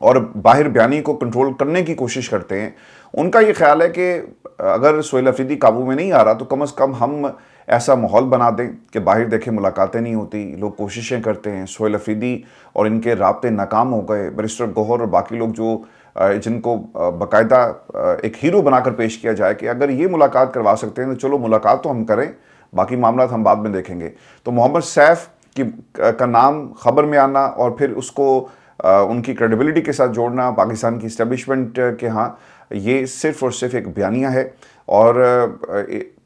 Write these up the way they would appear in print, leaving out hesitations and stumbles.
اور باہر بیانی کو کنٹرول کرنے کی کوشش کرتے ہیں. ان کا یہ خیال ہے کہ اگر سہیل افریدی قابو میں نہیں آ رہا تو کم از کم ہم ایسا ماحول بنا دیں کہ باہر دیکھیں ملاقاتیں نہیں ہوتی, لوگ کوششیں کرتے ہیں. سہیل افریدی اور ان کے رابطے ناکام ہو گئے. بیرسٹر گوہر اور باقی لوگ جو جن کو باقاعدہ ایک ہیرو بنا کر پیش کیا جائے کہ اگر یہ ملاقات کروا سکتے ہیں تو چلو ملاقات تو ہم کریں, باقی معاملات ہم بعد میں دیکھیں گے. تو محمد سیف کا نام خبر میں آنا اور پھر اس کو ان کی کریڈیبلٹی کے ساتھ جوڑنا پاکستان کی اسٹیبلشمنٹ کے ہاں, یہ صرف اور صرف ایک بیانیہ ہے. اور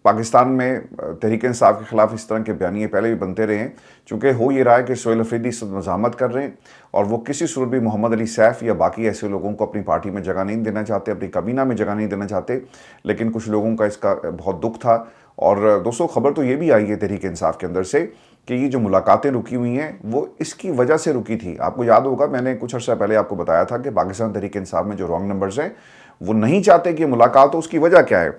پاکستان میں تحریک انصاف کے خلاف اس طرح کے بیانیے پہلے بھی بنتے رہے ہیں, چونکہ ہو یہ رہا ہے کہ سہیل افریدی اس وقت مزاحمت کر رہے ہیں اور وہ کسی صورت بھی محمد علی سیف یا باقی ایسے لوگوں کو اپنی پارٹی میں جگہ نہیں دینا چاہتے, اپنی کابینہ میں جگہ نہیں دینا چاہتے. لیکن کچھ لوگوں کا اس کا بہت دکھ تھا. اور دوستوں خبر تو یہ بھی آئی ہے تحریک انصاف کے اندر سے کہ یہ جو ملاقاتیں رکی ہوئی ہیں وہ اس کی وجہ سے رکی تھی. آپ کو یاد ہوگا میں نے کچھ عرصہ پہلے آپ کو بتایا تھا کہ پاکستان تحریک انصاف میں جو رانگ نمبرز ہیں وہ نہیں چاہتے کہ ملاقات ہو. اس کی وجہ کیا ہے؟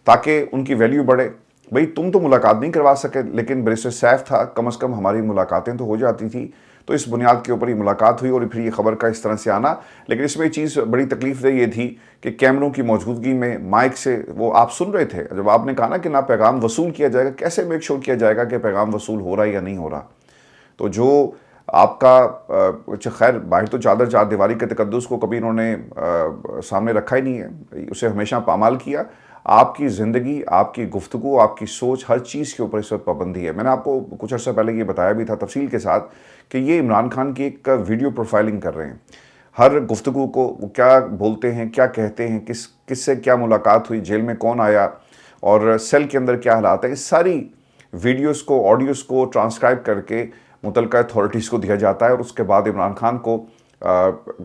تاکہ ان کی ویلیو بڑھے. بھئی تم تو ملاقات نہیں کروا سکے لیکن بیرسٹر سیف تھا, کم از کم ہماری ملاقاتیں تو ہو جاتی تھی. تو اس بنیاد کے اوپر ہی ملاقات ہوئی اور پھر یہ خبر کا اس طرح سے آنا. لیکن اس میں چیز بڑی تکلیف دہ یہ تھی کہ کیمروں کی موجودگی میں مائک سے وہ آپ سن رہے تھے. جب آپ نے کہا نا کہ نہ پیغام وصول کیا جائے گا, کیسے میک شور کیا جائے گا کہ پیغام وصول ہو رہا ہے یا نہیں ہو رہا؟ تو جو آپ کا خیر باہر تو چادر چار دیواری کے تقدس کو کبھی انہوں نے سامنے رکھا ہی نہیں ہے, اسے ہمیشہ پامال کیا. آپ کی زندگی, آپ کی گفتگو, آپ کی سوچ, ہر چیز کے اوپر اس وقت پابندی ہے. میں نے آپ کو کچھ عرصہ پہلے یہ بتایا بھی تھا تفصیل کے ساتھ کہ یہ عمران خان کی ایک ویڈیو پروفائلنگ کر رہے ہیں. ہر گفتگو کو وہ کیا بولتے ہیں, کیا کہتے ہیں, کس سے کیا ملاقات ہوئی, جیل میں کون آیا اور سیل کے اندر کیا حالات ہیں, اس ساری ویڈیوز کو, آڈیوز کو ٹرانسکرائب کر کے متعلقہ اتھارٹیز کو دیا جاتا ہے اور اس کے بعد عمران خان کو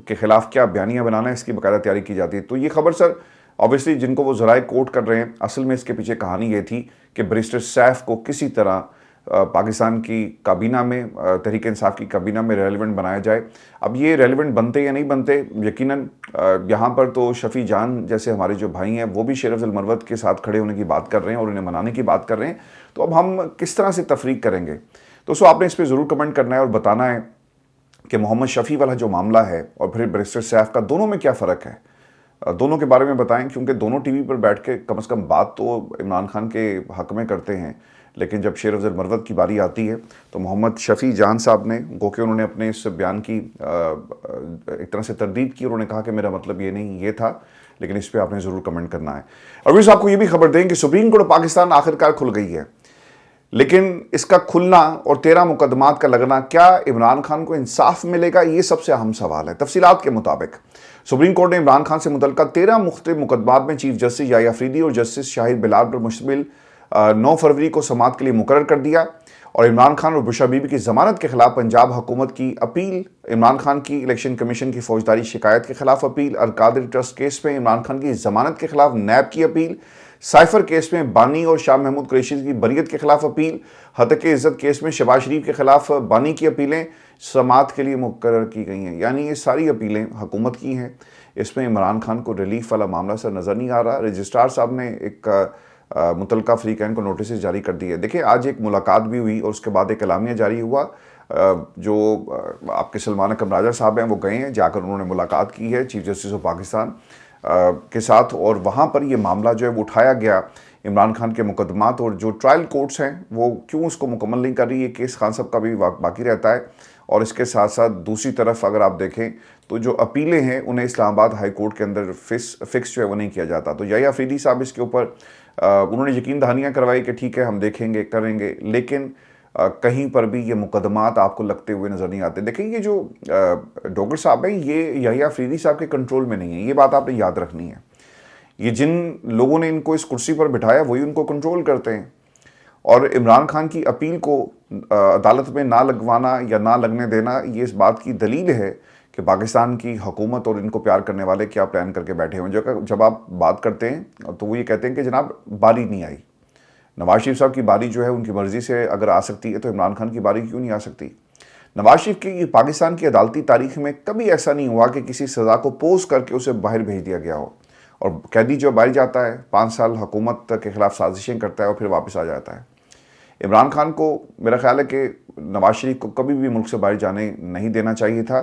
کے خلاف کیا بیانیہ بنانا ہے اس کی باقاعدہ تیاری کی جاتی ہے. تو یہ خبر سر obviously جن کو وہ ذرائع کوٹ کر رہے ہیں, اصل میں اس کے پیچھے کہانی یہ تھی کہ بیرسٹر سیف کو کسی طرح پاکستان کی کابینہ میں, تحریک انصاف کی کابینہ میں ریلیونٹ بنایا جائے. اب یہ ریلیونٹ بنتے یا نہیں بنتے, یقیناً یہاں پر تو شفیع جان جیسے ہمارے جو بھائی ہیں وہ بھی شیر افضل مروت کے ساتھ کھڑے ہونے کی بات کر رہے ہیں اور انہیں منانے کی بات کر رہے ہیں. تو اب ہم کس طرح سے تفریق کریں گے؟ تو آپ نے اس پہ ضرور کمنٹ کرنا ہے اور بتانا ہے کہ محمد شفیع والا جو معاملہ ہے اور پھر بیرسٹر سیف کا دونوں میں کیا فرق ہے. دونوں کے بارے میں بتائیں, کیونکہ دونوں ٹی وی پر بیٹھ کے کم از کم بات تو عمران خان کے حق میں کرتے ہیں, لیکن جب شیر افضل مروت کی باری آتی ہے تو محمد شفیع جان صاحب نے گو کہ انہوں نے اپنے اس بیان کی ایک طرح سے تردید کی اور انہوں نے کہا کہ میرا مطلب یہ نہیں یہ تھا, لیکن اس پہ آپ نے ضرور کمنٹ کرنا ہے. اور صاحب کو یہ بھی خبر دیں کہ سپریم کورٹ پاکستان آخرکار کھل گئی ہے, لیکن اس کا کھلنا اور 13 مقدمات کا لگنا, کیا عمران خان کو انصاف ملے گا؟ یہ سب سے اہم سوال ہے. تفصیلات کے مطابق سپریم کورٹ نے عمران خان سے متعلقہ 13 مختلف مقدمات میں چیف جسٹس یحییٰ افریدی اور جسٹس شاہد بلال پر مشتمل 9 فروری کو سماعت کے لیے مقرر کر دیا. اور عمران خان اور بشرا بی بی کی ضمانت کے خلاف پنجاب حکومت کی اپیل, عمران خان کی الیکشن کمیشن کی فوجداری شکایت کے خلاف اپیل, القادری ٹرسٹ کیس میں عمران خان کی ضمانت کے خلاف نیب کی اپیل, سائفر کیس میں بانی اور شاہ محمود قریشی کی بریت کے خلاف اپیل, ہتک عزت کیس میں شہباز شریف کے خلاف بانی کی اپیلیں سماعت کے لیے مقرر کی گئی ہیں. یعنی یہ ساری اپیلیں حکومت کی ہیں. اس میں عمران خان کو ریلیف والا معاملہ سر نظر نہیں آ رہا. رجسٹرار صاحب نے ایک متعلقہ فریقین کو نوٹسز جاری کر دیے. دیکھیں آج ایک ملاقات بھی ہوئی اور اس کے بعد ایک اعلامیہ جاری ہوا. جو آپ کے سلمان اکرم راجہ صاحب ہیں وہ گئے ہیں, جا کر انہوں نے ملاقات کی ہے چیف جسٹس آف پاکستان کے ساتھ, اور وہاں پر یہ معاملہ جو ہے وہ اٹھایا گیا. عمران خان کے مقدمات اور جو ٹرائل کورٹس ہیں وہ کیوں اس کو مکمل نہیں کر رہی, یہ کیس خان صاحب کا بھی باقی رہتا ہے. اور اس کے ساتھ ساتھ دوسری طرف اگر آپ دیکھیں تو جو اپیلیں ہیں انہیں اسلام آباد ہائی کورٹ کے اندر فکس جو ہے وہ نہیں کیا جاتا. تو یحییٰ افریدی صاحب اس کے اوپر انہوں نے یقین دہانیاں کروائی کہ ٹھیک ہے ہم دیکھیں گے کریں گے, لیکن کہیں پر بھی یہ مقدمات آپ کو لگتے ہوئے نظر نہیں آتے. دیکھیں یہ جو ڈوگر صاحب ہیں یہ یحییٰ افریدی صاحب کے کنٹرول میں نہیں ہے, یہ بات آپ نے یاد رکھنی ہے. یہ جن لوگوں نے ان کو اس کرسی پر بٹھایا وہی ان کو کنٹرول کرتے ہیں. اور عمران خان کی اپیل کو عدالت میں نہ لگوانا یا نہ لگنے دینا یہ اس بات کی دلیل ہے کہ پاکستان کی حکومت اور ان کو پیار کرنے والے کیا پلان کر کے بیٹھے ہوئے. جب آپ بات کرتے ہیں تو وہ یہ کہتے ہیں کہ جناب باری نہیں آئی. نواز شریف صاحب کی باری جو ہے ان کی مرضی سے اگر آ سکتی ہے تو عمران خان کی باری کیوں نہیں آ سکتی؟ نواز شریف کی پاکستان کی عدالتی تاریخ میں کبھی ایسا نہیں ہوا کہ کسی سزا کو پوز کر کے اسے باہر بھیج دیا گیا ہو, اور قیدی جو باہر جاتا ہے 5 سال حکومت کے خلاف سازشیں کرتا ہے اور پھر واپس آ جاتا ہے. عمران خان کو میرا خیال ہے کہ نواز شریف کو کبھی بھی ملک سے باہر جانے نہیں دینا چاہیے تھا.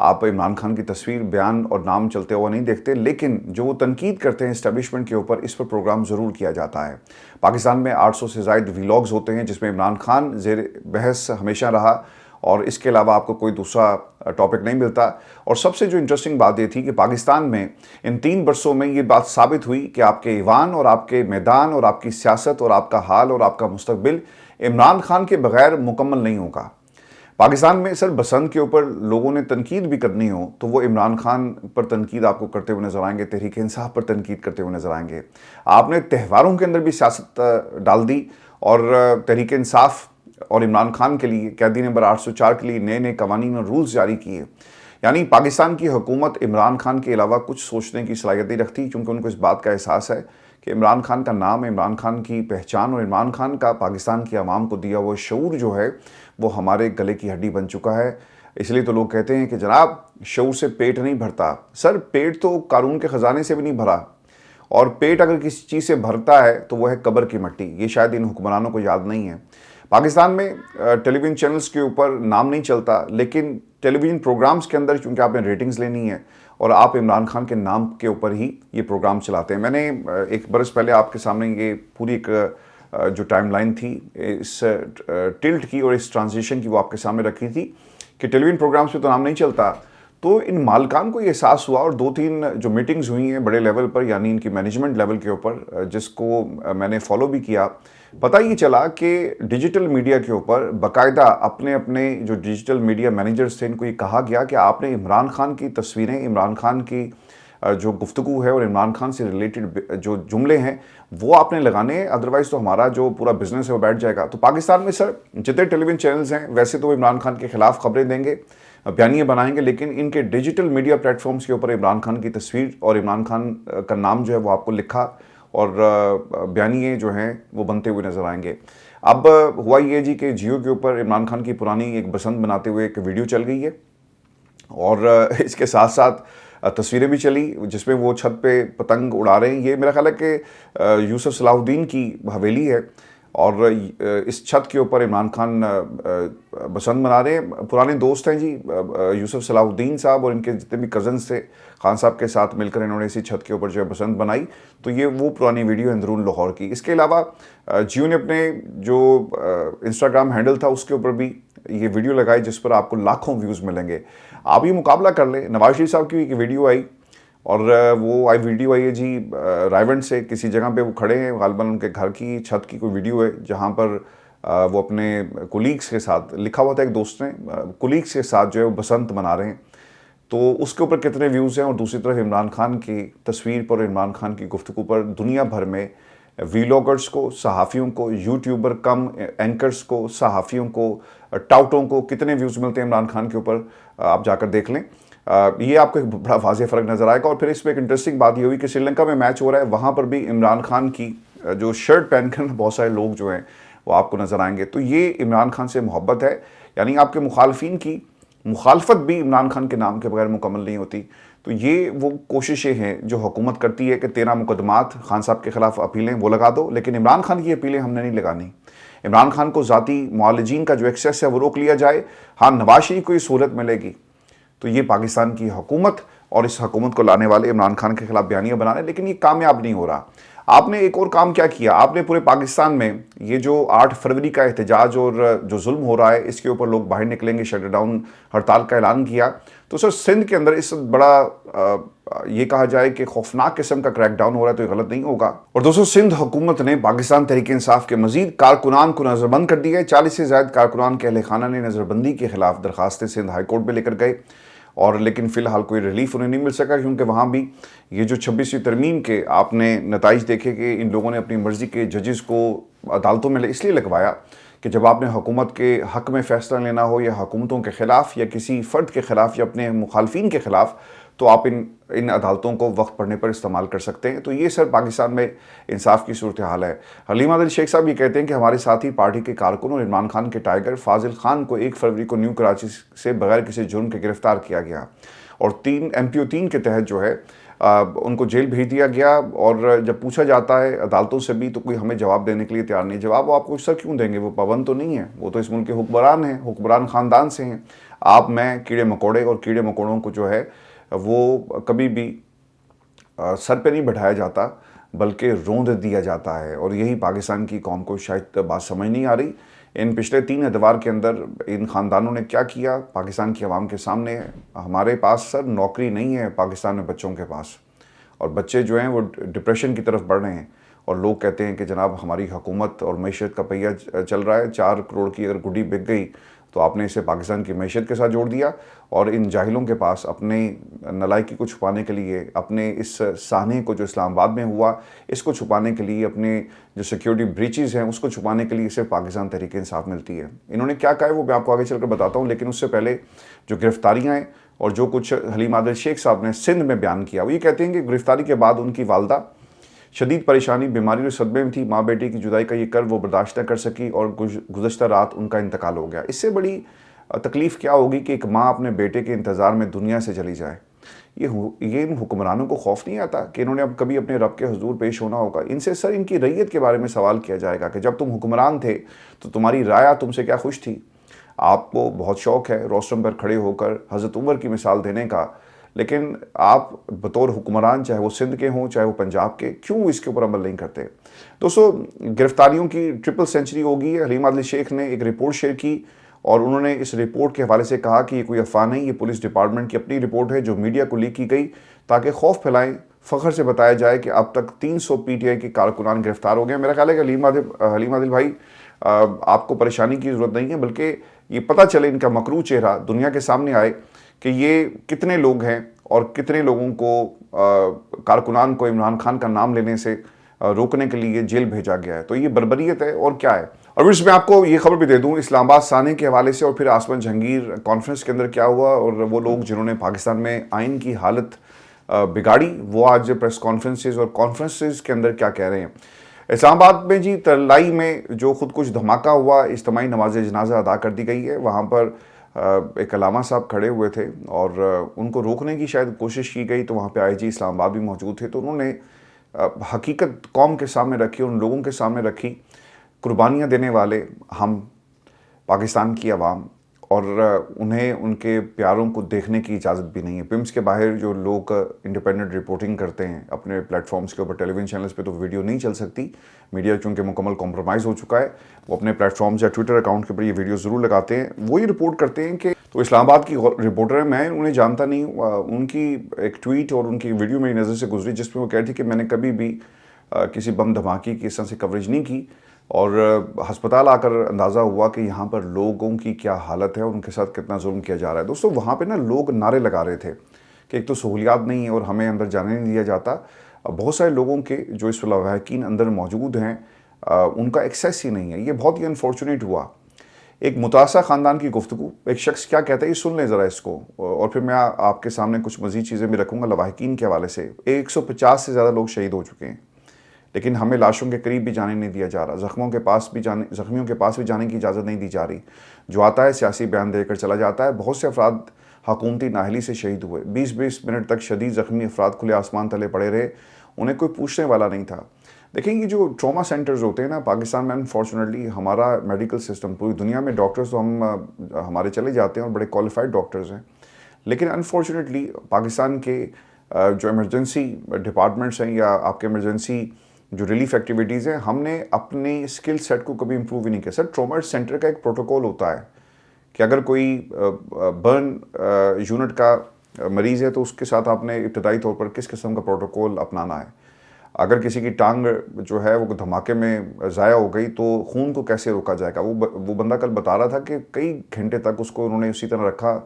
آپ عمران خان کی تصویر، بیان اور نام چلتے ہوا نہیں دیکھتے، لیکن جو وہ تنقید کرتے ہیں اسٹیبلشمنٹ کے اوپر، اس پر پروگرام ضرور کیا جاتا ہے۔ پاکستان میں 800 سے زائد ویلاگز ہوتے ہیں جس میں عمران خان زیر بحث ہمیشہ رہا، اور اس کے علاوہ آپ کو کوئی دوسرا ٹاپک نہیں ملتا۔ اور سب سے جو انٹرسٹنگ بات یہ تھی کہ پاکستان میں ان 3 برسوں میں یہ بات ثابت ہوئی کہ آپ کے ایوان اور آپ کے میدان اور آپ کی سیاست اور آپ کا حال اور آپ کا مستقبل عمران خان کے بغیر مکمل نہیں ہوگا۔ پاکستان میں سر بسنت کے اوپر لوگوں نے تنقید بھی کرنی ہو تو وہ عمران خان پر تنقید آپ کو کرتے ہوئے نظر آئیں گے، تحریک انصاف پر تنقید کرتے ہوئے نظر آئیں گے۔ آپ نے تہواروں کے اندر بھی سیاست ڈال دی، اور تحریک انصاف اور عمران خان کے لیے قیدی نمبر 804 کے لیے نئے نئے قوانین اور رولز جاری کیے۔ یعنی پاکستان کی حکومت عمران خان کے علاوہ کچھ سوچنے کی صلاحیت نہیں رکھتی، کیونکہ ان کو اس بات کا احساس ہے کہ عمران خان کا نام، عمران خان کی پہچان اور عمران خان کا پاکستان کی عوام کو دیا وہ شعور جو ہے وہ ہمارے گلے کی ہڈی بن چکا ہے۔ اس لیے تو لوگ کہتے ہیں کہ جناب شعور سے پیٹ نہیں بھرتا۔ سر پیٹ تو قارون کے خزانے سے بھی نہیں بھرا، اور پیٹ اگر کسی چیز سے بھرتا ہے تو وہ ہے قبر کی مٹی۔ یہ شاید ان حکمرانوں کو یاد نہیں ہے۔ پاکستان میں ٹیلی ویژن چینلز کے اوپر نام نہیں چلتا، لیکن ٹیلی ویژن پروگرامز کے اندر چونکہ آپ نے ریٹنگز لینی ہے اور آپ عمران خان کے نام کے اوپر ہی یہ پروگرام چلاتے ہیں۔ میں نے ایک برس پہلے آپ کے سامنے یہ پوری ایک جو ٹائم لائن تھی اس ٹلٹ کی اور اس ٹرانزیشن کی وہ آپ کے سامنے رکھی تھی کہ ٹیلی ویژن پروگرامز پہ تو نام نہیں چلتا۔ تو ان مالکان کو یہ احساس ہوا، اور 2-3 جو میٹنگز ہوئی ہیں بڑے لیول پر، یعنی ان کی مینجمنٹ لیول کے اوپر، جس کو میں نے فالو بھی کیا، پتہ یہ چلا کہ ڈیجیٹل میڈیا کے اوپر باقاعدہ اپنے جو ڈیجیٹل میڈیا مینیجرز تھے ان کو یہ کہا گیا کہ آپ نے عمران خان کی تصویریں، عمران خان کی جو گفتگو ہے اور عمران خان سے ریلیٹڈ جو جملے ہیں وہ آپ نے لگانے ہیں، ادروائز تو ہمارا جو پورا بزنس ہے وہ بیٹھ جائے گا۔ تو پاکستان میں سر جتنے ٹیلی ویژن چینلز ہیں ویسے تو وہ عمران خان کے خلاف خبریں دیں گے، بیانیے بنائیں گے، لیکن ان کے ڈیجیٹل میڈیا پلیٹ فارمز کے اوپر عمران خان کی تصویر اور عمران خان کا نام جو ہے وہ آپ کو لکھا اور بیانیے جو ہیں وہ بنتے ہوئے نظر آئیں گے۔ اب ہوا یہ جی کہ جیو کے اوپر عمران خان کی پرانی ایک بسنت بناتے ہوئے ایک ویڈیو چل گئی ہے، اور اس کے ساتھ ساتھ تصویریں بھی چلی جس میں وہ چھت پہ پتنگ اڑا رہے ہیں۔ یہ میرا خیال ہے کہ یوسف صلاح الدین کی حویلی ہے، اور اس چھت کے اوپر عمران خان بسنت منا رہے ہیں۔ پرانے دوست ہیں جی یوسف صلاح الدین صاحب، اور ان کے جتنے بھی کزنز تھے خان صاحب کے ساتھ مل کر انہوں نے اسی چھت کے اوپر جو ہے بسنت بنائی۔ تو یہ وہ پرانی ویڈیو ہے اندرون لاہور کی۔ اس کے علاوہ جیو نے اپنے جو انسٹاگرام ہینڈل تھا اس کے اوپر بھی یہ ویڈیو لگائی جس پر آپ کو لاکھوں ویوز ملیں گے۔ آپ یہ مقابلہ کر لیں، نواز شریف صاحب کی ایک ویڈیو آئی، اور وہ ویڈیو آئی ہے جی رائیونڈ سے کسی جگہ پہ وہ کھڑے ہیں، غالباً ان کے گھر کی چھت کی کوئی ویڈیو ہے جہاں پر وہ اپنے کولیگز کے ساتھ، لکھا ہوا تھا ایک دوست نے، کولیگز کے ساتھ جو ہے وہ بسنت منا رہے ہیں۔ تو اس کے اوپر کتنے ویوز ہیں، اور دوسری طرف عمران خان کی تصویر پر، عمران خان کی گفتگو پر دنیا بھر میں ویلاگرز کو، صحافیوں کو، یوٹیوبر کم اینکرز کو، صحافیوں کو، ٹاؤٹوں کو کتنے ویوز ملتے ہیں عمران خان کے اوپر، آپ جا کر دیکھ لیں۔ یہ آپ کو ایک بڑا واضح فرق نظر آئے گا۔ اور پھر اس میں ایک انٹرسٹنگ بات یہ ہوئی کہ سری لنکا میں میچ ہو رہا ہے، وہاں پر بھی عمران خان کی جو شرٹ پہن کر بہت سارے لوگ جو ہیں وہ آپ کو نظر آئیں گے۔ تو یہ عمران خان سے محبت ہے، یعنی آپ کے مخالفین کی مخالفت بھی عمران خان کے نام کے بغیر مکمل نہیں ہوتی۔ تو یہ وہ کوششیں ہیں جو حکومت کرتی ہے کہ 13 مقدمات خان صاحب کے خلاف اپیلیں وہ لگا دو، لیکن عمران خان کی اپیلیں ہم نے نہیں لگانی۔ عمران خان کو ذاتی معالجین کا جو ایکسیس ہے وہ روک لیا جائے۔ ہاں نواز شریف کو یہ سہولت ملے گی، تو یہ پاکستان کی حکومت اور اس حکومت کو لانے والے عمران خان کے خلاف بیانیہ بنا رہے ہیں، لیکن یہ کامیاب نہیں ہو رہا۔ آپ نے ایک اور کام کیا کیا، آپ نے پورے پاکستان میں یہ جو 8 فروری کا احتجاج اور جو ظلم ہو رہا ہے اس کے اوپر لوگ باہر نکلیں گے، شٹ ڈاؤن ہڑتال کا اعلان کیا۔ تو سر سندھ کے اندر اس بڑا یہ کہا جائے کہ خوفناک قسم کا کریک ڈاؤن ہو رہا ہے، تو یہ غلط نہیں ہوگا۔ اور دوستوں سندھ حکومت نے پاکستان تحریک انصاف کے مزید کارکنان کو نظر بند کر دیا ہے۔ 40 سے زائد کارکنان کے اہل خانہ نے نظر بندی کے خلاف درخواستیں سندھ ہائی کورٹ میں لے کر گئے، اور لیکن فی الحال کوئی ریلیف انہیں نہیں مل سکا، کیونکہ وہاں بھی یہ جو 26ویں ترمیم کے آپ نے نتائج دیکھے کہ ان لوگوں نے اپنی مرضی کے ججز کو عدالتوں میں اس لیے لگوایا کہ جب آپ نے حکومت کے حق میں فیصلہ لینا ہو، یا حکومتوں کے خلاف، یا کسی فرد کے خلاف، یا اپنے مخالفین کے خلاف، تو آپ ان عدالتوں کو وقت پڑنے پر استعمال کر سکتے ہیں۔ تو یہ سر پاکستان میں انصاف کی صورتحال ہے۔ حلیم عادل شیخ صاحب یہ کہتے ہیں کہ ہمارے ساتھی پارٹی کے کارکن اور عمران خان کے ٹائیگر فاضل خان کو 1 فروری کو نیو کراچی سے بغیر کسی جرم کے گرفتار کیا گیا، اور MPO 3 کے تحت جو ہے ان کو جیل بھیج دیا گیا، اور جب پوچھا جاتا ہے عدالتوں سے بھی تو کوئی ہمیں جواب دینے کے لیے تیار نہیں۔ جواب وہ آپ کو اس طرح کیوں دیں گے، وہ پابند تو نہیں ہے، وہ تو اس ملک کے حکمران ہیں، حکمران خاندان سے ہیں۔ آپ میں کیڑے مکوڑے اور کیڑے مکوڑوں کو جو ہے وہ کبھی بھی سر پہ نہیں بٹھایا جاتا بلکہ روند دیا جاتا ہے، اور یہی پاکستان کی قوم کو شاید بات سمجھ نہیں آ رہی۔ ان پچھلے 3 اتوار کے اندر ان خاندانوں نے کیا کیا پاکستان کی عوام کے سامنے ہے۔ ہمارے پاس سر نوکری نہیں ہے پاکستان میں بچوں کے پاس، اور بچے جو ہیں وہ ڈپریشن کی طرف بڑھ رہے ہیں، اور لوگ کہتے ہیں کہ جناب ہماری حکومت اور معیشت کا پہیہ چل رہا ہے، 4 کروڑ کی اگر گڈی بک گئی تو آپ نے اسے پاکستان کی معیشت کے ساتھ جوڑ دیا، اور ان جاہلوں کے پاس اپنے نالائکی کو چھپانے کے لیے، اپنے اس سانحے کو جو اسلام آباد میں ہوا اس کو چھپانے کے لیے، اپنے جو سیکیورٹی بریچز ہیں اس کو چھپانے کے لیے صرف پاکستان تحریک انصاف ملتی ہے۔ انہوں نے کیا کہا ہے وہ میں آپ کو آگے چل کر بتاتا ہوں، لیکن اس سے پہلے جو گرفتاریاں ہیں اور جو کچھ حلیم عادل شیخ صاحب نے سندھ میں بیان کیا، وہ یہ کہتے ہیں کہ گرفتاری کے بعد ان کی والدہ شدید پریشانی، بیماری اور صدمے میں تھی، ماں بیٹی کی جدائی کا یہ کرب وہ برداشت نہ کر سکی اور گزشتہ رات ان کا انتقال ہو گیا۔ اس سے بڑی تکلیف کیا ہوگی کہ ایک ماں اپنے بیٹے کے انتظار میں دنیا سے چلی جائے۔ یہ ان حکمرانوں کو خوف نہیں آتا کہ انہوں نے اب کبھی اپنے رب کے حضور پیش ہونا ہوگا؟ ان سے سر ان کی ریت کے بارے میں سوال کیا جائے گا کہ جب تم حکمران تھے تو تمہاری رعایا تم سے کیا خوش تھی؟ آپ کو بہت شوق ہے روسٹم پر کھڑے ہو کر حضرت عمر کی مثال دینے کا، لیکن آپ بطور حکمران چاہے وہ سندھ کے ہوں چاہے وہ پنجاب کے، کیوں اس کے اوپر عمل نہیں کرتے؟ دوستو، گرفتاریوں کی ٹرپل سینچری ہو گئی ہے۔ حلیم عادل شیخ نے ایک رپورٹ شیئر کی اور انہوں نے اس رپورٹ کے حوالے سے کہا کہ یہ کوئی افواہ نہیں، یہ پولیس ڈپارٹمنٹ کی اپنی رپورٹ ہے جو میڈیا کو لیک کی گئی تاکہ خوف پھیلائیں، فخر سے بتایا جائے کہ اب تک 300 پی ٹی آئی کے کارکنان گرفتار ہو گئے ہیں۔ میرا خیال ہے کہ حلیم عادل بھائی آپ کو پریشانی کی ضرورت نہیں ہے، بلکہ یہ پتہ چلے ان کا مکروہ چہرہ دنیا کے سامنے آئے کہ یہ کتنے لوگ ہیں اور کتنے لوگوں کو کارکنان کو عمران خان کا نام لینے سے روکنے کے لیے جیل بھیجا گیا ہے۔ تو یہ بربریت ہے اور کیا ہے؟ اور پھر اس میں آپ کو یہ خبر بھی دے دوں اسلام آباد سانحے کے حوالے سے، اور پھر آسمان جہانگیر کانفرنس کے اندر کیا ہوا، اور وہ لوگ جنہوں نے پاکستان میں آئین کی حالت بگاڑی وہ آج پریس کانفرنسز اور کانفرنسز کے اندر کیا کہہ رہے ہیں۔ اسلام آباد میں جی ترلائی میں جو خود کچھ دھماکہ ہوا، اجتماعی نماز جنازہ ادا کر دی گئی ہے۔ وہاں پر ایک علامہ صاحب کھڑے ہوئے تھے اور ان کو روکنے کی شاید کوشش کی گئی، تو وہاں پہ آئی جی اسلام آباد بھی موجود تھے، تو انہوں نے حقیقت قوم کے سامنے رکھی، ان لوگوں کے سامنے رکھی، قربانیاں دینے والے ہم پاکستان کی عوام، اور انہیں ان کے پیاروں کو دیکھنے کی اجازت بھی نہیں ہے۔ پمس کے باہر جو لوگ انڈیپینڈنٹ رپورٹنگ کرتے ہیں اپنے پلیٹ فارمز کے اوپر، ٹیلی ویژن چینلز پہ تو ویڈیو نہیں چل سکتی، میڈیا چونکہ مکمل کمپرومائز ہو چکا ہے، وہ اپنے پلیٹ فارمز یا ٹویٹر اکاؤنٹ کے اوپر یہ ویڈیو ضرور لگاتے ہیں، وہی رپورٹ کرتے ہیں کہ تو اسلام آباد کی رپورٹر ہیں، میں انہیں جانتا نہیں، ان کی ایک ٹویٹ اور ان کی ویڈیو میری نظر سے گزری جس میں وہ کہہ رہی تھی کہ میں نے کبھی بھی کسی بم دھماکے کی اس طرح سے کوریج نہیں کی، اور ہسپتال آ کر اندازہ ہوا کہ یہاں پر لوگوں کی کیا حالت ہے اور ان کے ساتھ کتنا ظلم کیا جا رہا ہے۔ دوستو، وہاں پہ نا لوگ نعرے لگا رہے تھے کہ ایک تو سہولیات نہیں ہیں اور ہمیں اندر جانے نہیں دیا جاتا۔ بہت سارے لوگوں کے جو اس لواحقین اندر موجود ہیں ان کا ایکسیس ہی نہیں ہے۔ یہ بہت ہی انفارچونیٹ ہوا۔ ایک متاثرہ خاندان کی گفتگو، ایک شخص کیا کہتا ہے یہ سن لیں ذرا اس کو، اور پھر میں آپ کے سامنے کچھ مزید چیزیں بھی رکھوں گا لواحقین کے حوالے سے۔ 150 سے زیادہ لوگ شہید ہو چکے ہیں، لیکن ہمیں لاشوں کے قریب بھی جانے نہیں دیا جا رہا، زخمیوں کے پاس بھی جانے کی اجازت نہیں دی جا رہی۔ جو آتا ہے سیاسی بیان دے کر چلا جاتا ہے۔ بہت سے افراد حکومتی نااہلی سے شہید ہوئے، 20 منٹ تک شدید زخمی افراد کھلے آسمان تلے پڑے رہے، انہیں کوئی پوچھنے والا نہیں تھا۔ دیکھیں یہ جو ٹراما سینٹرز ہوتے ہیں نا پاکستان میں، انفارچونیٹلی ہمارا میڈیکل سسٹم، پوری دنیا میں ڈاکٹرز تو ہمارے چلے جاتے ہیں اور بڑے کوالیفائڈ ڈاکٹرز ہیں، لیکن انفارچونیٹلی پاکستان کے جو ایمرجنسی ڈپارٹمنٹس ہیں یا آپ کے ایمرجنسی جو ریلیف ایکٹیویٹیز ہیں، ہم نے اپنے اسکل سیٹ کو کبھی امپروو ہی نہیں کیا۔ سر ٹراما سینٹر کا ایک پروٹوکول ہوتا ہے کہ اگر کوئی برن یونٹ کا مریض ہے تو اس کے ساتھ آپ نے ابتدائی طور پر کس قسم کا پروٹوکول اپنانا ہے۔ اگر کسی کی ٹانگ جو ہے وہ دھماکے میں ضائع ہو گئی تو خون کو کیسے روکا جائے گا۔ وہ بندہ کل بتا رہا تھا کہ کئی گھنٹے تک اس کو انہوں نے اسی طرح رکھا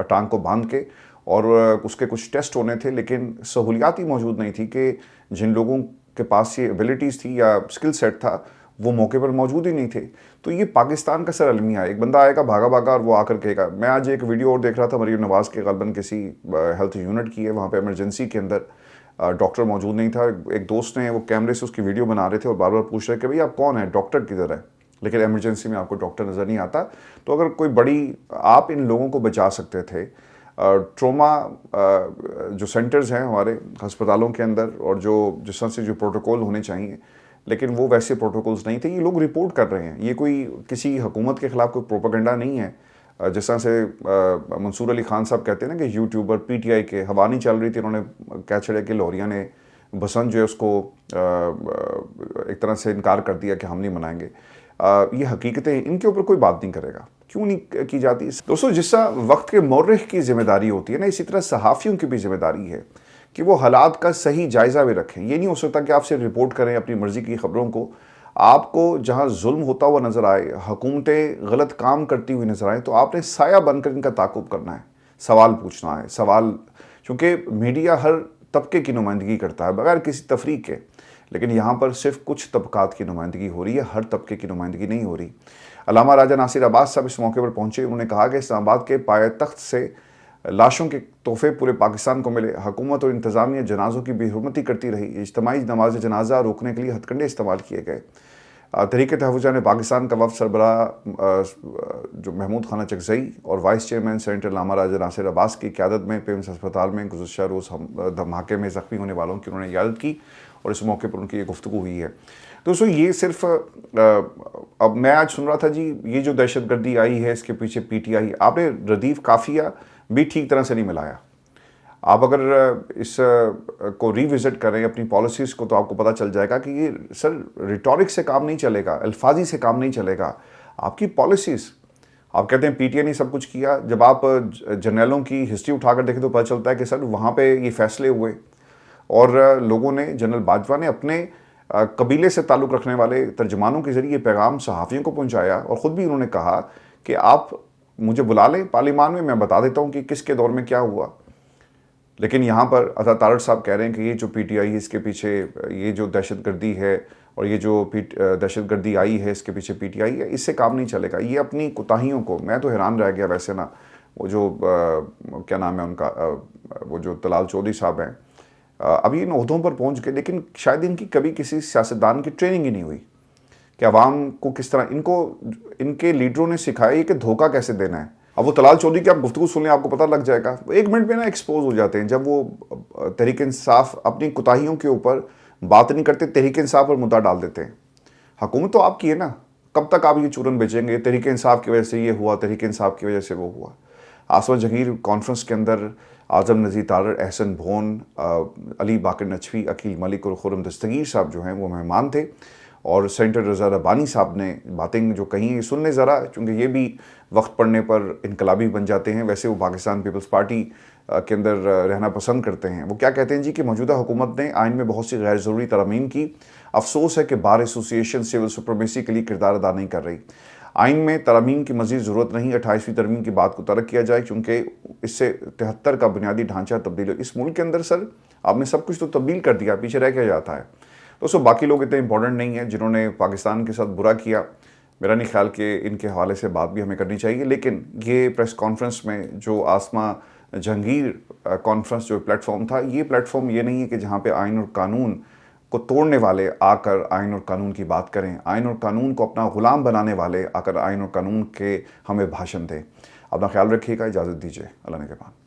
ٹانگ کو باندھ کے، اور اس کے کچھ ٹیسٹ ہونے تھے، لیکن سہولیات ہی موجود نہیں تھی کہ جن لوگوں کے پاس یہ ایبیلٹیز تھی یا اسکل سیٹ تھا وہ موقع پر موجود ہی نہیں تھے۔ تو یہ پاکستان کا سر المیہ ہے۔ ایک بندہ آئے گا بھاگا بھاگا اور وہ آ کر کہے گا۔ میں آج ایک ویڈیو اور دیکھ رہا تھا مریم نواز کے، غالباً کسی ہیلتھ یونٹ کی ہے، وہاں پہ ایمرجنسی کے اندر ڈاکٹر موجود نہیں تھا۔ ایک دوست نے وہ کیمرے سے اس کی ویڈیو بنا رہے تھے اور بار بار پوچھ رہے کہ بھئی آپ کون ہیں، ڈاکٹر کدھر ہے، لیکن ایمرجنسی میں آپ کو ڈاکٹر نظر نہیں آتا۔ تو اگر کوئی بڑی آپ ان لوگوں کو بچا سکتے تھے۔ ٹروما جو سینٹرز ہیں ہمارے ہسپتالوں کے اندر، اور جو جس طرح سے جو پروٹوکول ہونے چاہیے، لیکن وہ ویسے پروٹوکولز نہیں تھے۔ یہ لوگ رپورٹ کر رہے ہیں، یہ کوئی کسی حکومت کے خلاف کوئی پروپیگنڈا نہیں ہے۔ جس طرح سے منصور علی خان صاحب کہتے ہیں نا کہ یوٹیوبر پی ٹی آئی کے ہوا نہیں چل رہی تھی، انہوں نے کہہ چھڑے کہ لاہوریہ نے بسنت جو ہے اس کو ایک طرح سے انکار کر دیا کہ ہم نہیں منائیں گے. یہ حقیقتیں ان کے اوپر کوئی بات نہیں کرے گا، کیوں نہیں کی جاتی؟ دوستو جس طرح وقت کے مورخ کی ذمہ داری ہوتی ہے نا، اسی طرح صحافیوں کی بھی ذمہ داری ہے کہ وہ حالات کا صحیح جائزہ بھی رکھیں. یہ نہیں ہو سکتا کہ آپ سے رپورٹ کریں اپنی مرضی کی خبروں کو. آپ کو جہاں ظلم ہوتا ہوا نظر آئے، حکومتیں غلط کام کرتی ہوئی نظر آئیں، تو آپ نے سایہ بن کر ان کا تعاقب کرنا ہے، سوال پوچھنا ہے. چونکہ میڈیا ہر طبقے کی نمائندگی کرتا ہے بغیر کسی تفریق کے، لیکن یہاں پر صرف کچھ طبقات کی نمائندگی ہو رہی ہے، ہر طبقے کی نمائندگی نہیں ہو رہی. علامہ راجہ ناصر عباس صاحب اس موقع پر پہنچے. انہوں نے کہا کہ اسلام آباد کے پائے تخت سے لاشوں کے تحفے پورے پاکستان کو ملے. حکومت اور انتظامیہ جنازوں کی بے حرمتی کرتی رہی. اجتماعی نماز جنازہ روکنے کے لیے ہتھ کنڈے استعمال کیے گئے. تحریک تحفظ جان پاکستان کا وفد سربراہ جو محمود خانہ چکزئی اور وائس چیئرمین سینیٹر علامہ راجہ ناصر عباس کی قیادت میں پیمز ہسپتال میں گزشتہ روز دھماکے میں زخمی ہونے والوں کی انہوں نے عیادت کی اور اس موقع پر ان کی یہ گفتگو ہوئی ہے. دوستو یہ صرف اب میں آج سن رہا تھا جی یہ جو دہشت گردی آئی ہے اس کے پیچھے پی ٹی آئی، آپ نے ردیف قافیہ بھی ٹھیک طرح سے نہیں ملایا. آپ اگر اس کو ری وزٹ کریں اپنی پالیسیز کو تو آپ کو پتہ چل جائے گا کہ یہ سر ریٹورک سے کام نہیں چلے گا، الفاظی سے کام نہیں چلے گا. آپ کی پالیسیز، آپ کہتے ہیں پی ٹی آئی نے سب کچھ کیا. جب آپ جرنیلوں کی ہسٹری اٹھا کر دیکھیں تو پتہ چلتا ہے کہ سر وہاں پہ یہ فیصلے ہوئے اور لوگوں نے، جنرل باجوہ نے اپنے قبیلے سے تعلق رکھنے والے ترجمانوں کے ذریعے یہ پیغام صحافیوں کو پہنچایا اور خود بھی انہوں نے کہا کہ آپ مجھے بلا لیں پارلیمان میں بتا دیتا ہوں کہ کس کے دور میں کیا ہوا. لیکن یہاں پر عطا تارڑ صاحب کہہ رہے ہیں کہ یہ جو پی ٹی آئی ہے اس کے پیچھے یہ جو دہشت گردی ہے اور یہ جو دہشت گردی آئی ہے اس کے پیچھے پی ٹی آئی ہے، اس سے کام نہیں چلے گا. یہ اپنی کوتاہیوں کو، میں تو حیران رہ گیا ویسے نا، وہ جو کیا نام ہے ان کا، وہ جو طلال چودھری صاحب ہیں، ابھی ان عہدوں پر پہنچ گئے لیکن شاید ان کی کبھی کسی سیاستدان کی ٹریننگ ہی نہیں ہوئی کہ عوام کو کس طرح، ان کے لیڈروں نے سکھایا کہ دھوکہ کیسے دینا ہے. اب وہ طلال چودھری کی آپ گفتگو سن لیں آپ کو پتہ لگ جائے گا. ایک منٹ میں نا ایکسپوز ہو جاتے ہیں جب وہ تحریک انصاف اپنی کوتاہیوں کے اوپر بات نہیں کرتے، تحریک انصاف پر مدعا ڈال دیتے ہیں. حکومت تو آپ کی ہے نا، کب تک آپ یہ چورن بیچیں گے؟ تحریک انصاف کی وجہ سے یہ ہوا، تحریک انصاف کی وجہ سے وہ ہوا. آصفہ جہانگیر کانفرنس کے اندر اعظم نذیر تارڑ، احسن بھون، علی باقر نجفی، عقیل ملک اور خرم دستگیر صاحب جو ہیں وہ مہمان تھے. اور سینیٹر رضا ربانی صاحب نے باتیں جو کہیں سن لیں ذرا، چونکہ یہ بھی وقت پڑنے پر انقلابی بن جاتے ہیں. ویسے وہ پاکستان پیپلز پارٹی کے اندر رہنا پسند کرتے ہیں. وہ کیا کہتے ہیں جی کہ موجودہ حکومت نے آئین میں بہت سی غیر ضروری ترامیم کی. افسوس ہے کہ بار ایسوسی ایشن سول سپریمیسی کے لیے کردار ادا نہیں کر رہی. آئین میں ترامیم کی مزید ضرورت نہیں. 28ویں ترمیم کی بات کو ترک کیا جائے کیونکہ اس سے 73 کا بنیادی ڈھانچہ تبدیل ہو. اس ملک کے اندر سر آپ نے سب کچھ تو تبدیل کر دیا، پیچھے رہ کے جاتا ہے. دوستو باقی لوگ اتنے امپورٹنٹ نہیں ہیں جنہوں نے پاکستان کے ساتھ برا کیا. میرا نہیں خیال کہ ان کے حوالے سے بات بھی ہمیں کرنی چاہیے. لیکن یہ پریس کانفرنس میں جو آصفہ جہانگیر کانفرنس جو پلیٹ فارم تھا، یہ پلیٹ فارم یہ نہیں ہے کہ جہاں پہ آئین اور قانون کو توڑنے والے آ کر آئین اور قانون کی بات کریں، آئین اور قانون کو اپنا غلام بنانے والے آ کر آئین اور قانون کے ہمیں بھاشن دیں. اپنا خیال رکھیے گا، اجازت دیجیے. اللہ نے کے بعد.